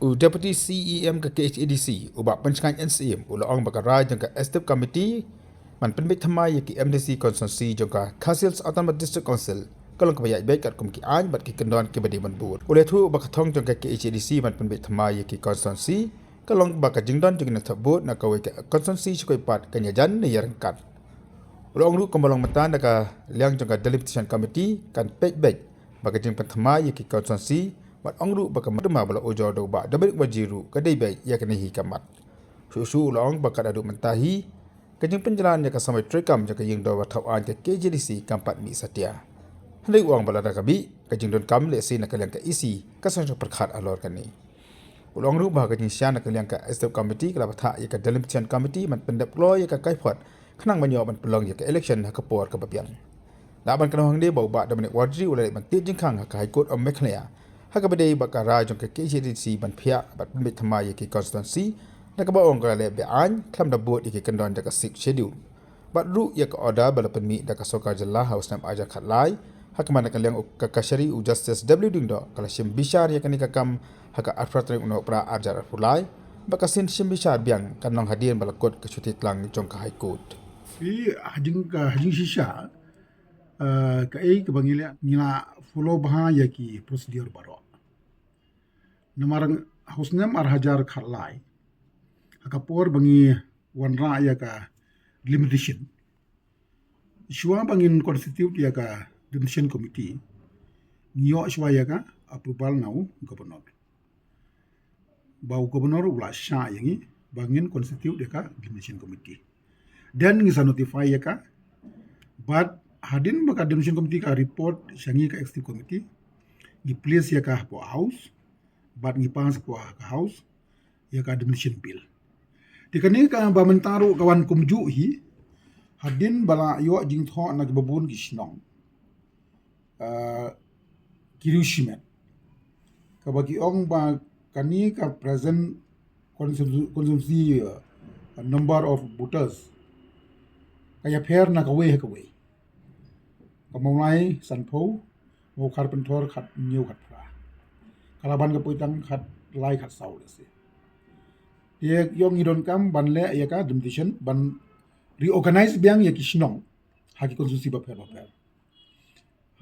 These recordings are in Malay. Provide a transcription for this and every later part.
Deputy CEM ke KHADC ubak pencegahan NCM ulang bakarai jangka Estate Committee man penbit thamai ki MDC Constituency jangka Khasils Autonomous District Council kalong kebayai baik kat kumki an bat ki kendon ke badi man bur oleh tu bakathong jangka KHADC man penbit thamai ki Constituency kalong baka jingdon jengna thabut na kawai ke Constituency chukoi pat kanyajan ne yarangkat ulang ru kombalong matan daka liang jangka Delimitation Committee kan pej baik baka jing penthamai ki Constituency mat angru baka madma bala ojo do ba dabik wajiru kadai bai ya kene hi kamat susu long baka adu mentahi kajing penjalan ya ka samai trekam jaka ying do wathau an ke KJDC kampat mi satia handai uang bala dakabi kajing don kam le sin nakaliang ka isi kasang perkhat alor kani ulang ru ba kajing syan nakaliang ka Estate Committee kala batha ya ka Delimitation Committee man pendep lo ya ka kaifat khanang manyo man pelong ya ka election ha ka por ka babiang laban kana hangde bau ba damne wajri ulai man ti jing khang ha ka high court of mekhlea Hakabade bakara jong ke KJDC ban phia bat mit thamai ke constituency nakaba ong kale be an kham da bot ke kendon jaka sik schedule bat ru ya ka order bala penmi da ka soka jalla house nam aja khatlai hakman ka leng ka kashari u justice w ding do kala shim bishar ya kanika kam haka arfatre uno pra arjar fulai baka sin shim bishar biang kanong hadien bala kot ke chuti tlang jong ka high court hajing shisha ka ei ke bangila ngila follow baha ya ki procedure baro namarang husnam ar hajar khalai akapor bangi wanra ya ka limitation shwa bangin constitute ya ka limitation committee nyo shwa ya ka approval nau governor bau governor ula sha yangi bangin constitute ya ka limitation committee dan ngisa notify ya ka but hadin baka limitation committee ka report shangi ka executive committee di place ya ka po house bat ngi pas po ka house ya ka demolition bill dikani ka bamentaro kawan kumju hi hadin bala yo jing tho na babun gishnong kirushimet ka bagi ong ba kani ka present constituency number of voters kaya fair na ka we kamulai sanpo mo carpenter khat new khat fra kalaban ka puitang khat lai khat saul se ye yong idon kam ban le ya ka demolition ban reorganize biang ya kisnong haki konstitusi ba fer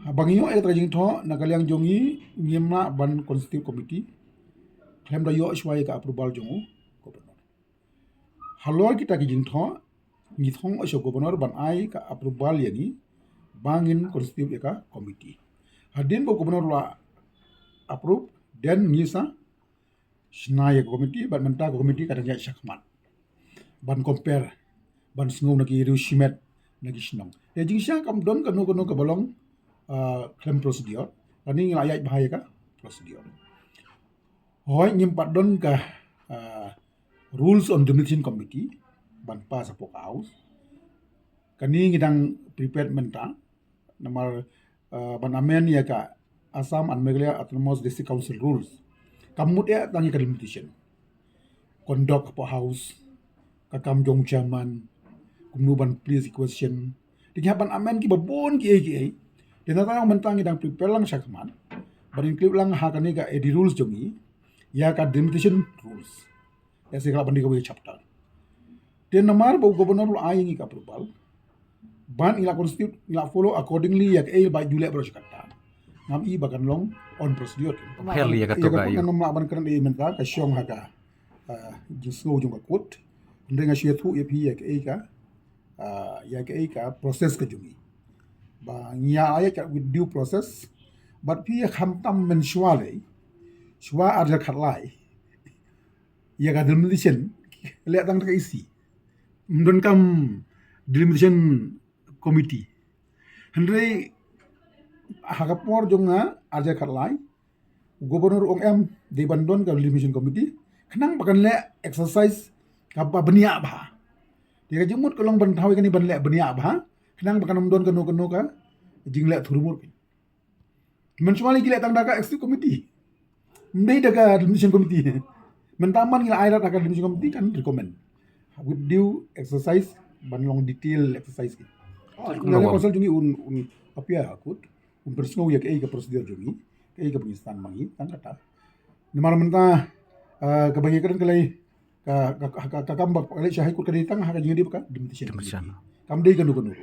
habang yo ay trajing tho nakaliang jongi nyemna ban constitutive committee klem da yo shwai ka approval jongu governor halor kita ki jing tho ni thong asho governor ban ai ka approval yani bangin constitutive eka committee hadin bo gubernur la approve dan ngisa snaya committee ban menta committee kadang ya syakmat ban compare ban sngau nagi rushimet nagi snong ya jingsha kam don kanu ka bolong claim procedure ani ngayat bahaya ka procedure hoy nyimpat don ka rules on demolition committee ban pa sa pok house kani ngidang prepared menta nomor banamen ya ka Assam and Meghalaya Autonomous District Council rules kamut ya tangi ka limitation conduct po house kakam jong chairman kumnuban please question dihaban amen ki babon ki dan tatang mentang idang prepare lang syakman barin klip lang ha kani ka edi rules jongi ya ka limitation rules ya sikala bandi ka chapter dan nomor bo governor ai ni ka approval ban ila constitute ila follow accordingly yak ay by Julia bro kata ngam I bakan long on procedure Heli ya katoga yo ngam ban kan e menta ka syong haka jisno jung akut ndenga shia thu ep yak ay ka yak ay ka process ka jumi ba nya ay ka with due process but pi kham tam men shwale shwa arja khatlai ya ka demolition le tang ka isi mdon kam delimitation committee hendrai hagapor jonga arja kharlai gubernur ong em de bandon ka demolition committee khnang bakan le exercise ka bania ba dia jemut kolong ban thawi kani ban le bania ba khnang bakan don kanu ka jingle thurumur mensuali gile tang daka executive committee ndai daga demolition committee mentaman ngila airat ka demolition committee kan recommend with due exercise ban long detail exercise Nang pasal jungi un apia akut un persno yak ei ka procedure jungi ei ka pengistan mangi tang kata ni malam menta kebagian kelai ka kambak kelai syahid kut kaditang haka jingi di baka demetition kam dei kanu kanu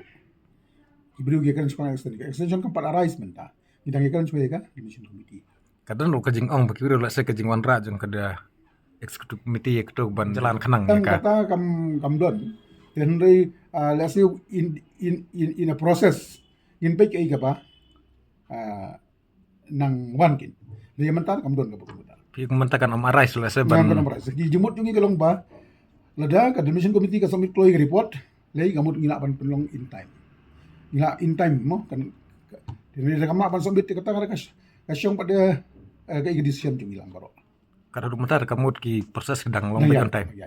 ibru ge kan sekolah extension kan pada arais menta bidang ge kan supaya ka demetition committee kadang lu kajing ong baki udah lasa kajing wan ra jong kada executive committee ekto ban jalan kenang tang ya ka kata kam don tenrei let's say in a process in pek ai ka nang wankin dia mentar kam don ka bukan pi kumentakan om arais lasa ban ban nomor segi jemut jungi kalong ba lada ka demolition committee ka submit kloy report lay gamut ngila ban penlong in time mo kan ini da kama ban submit kata ka kasyong pada ka decision jungi lang baro kada du mentar kamut ki proses sedang long Nah, big ya, on time ya.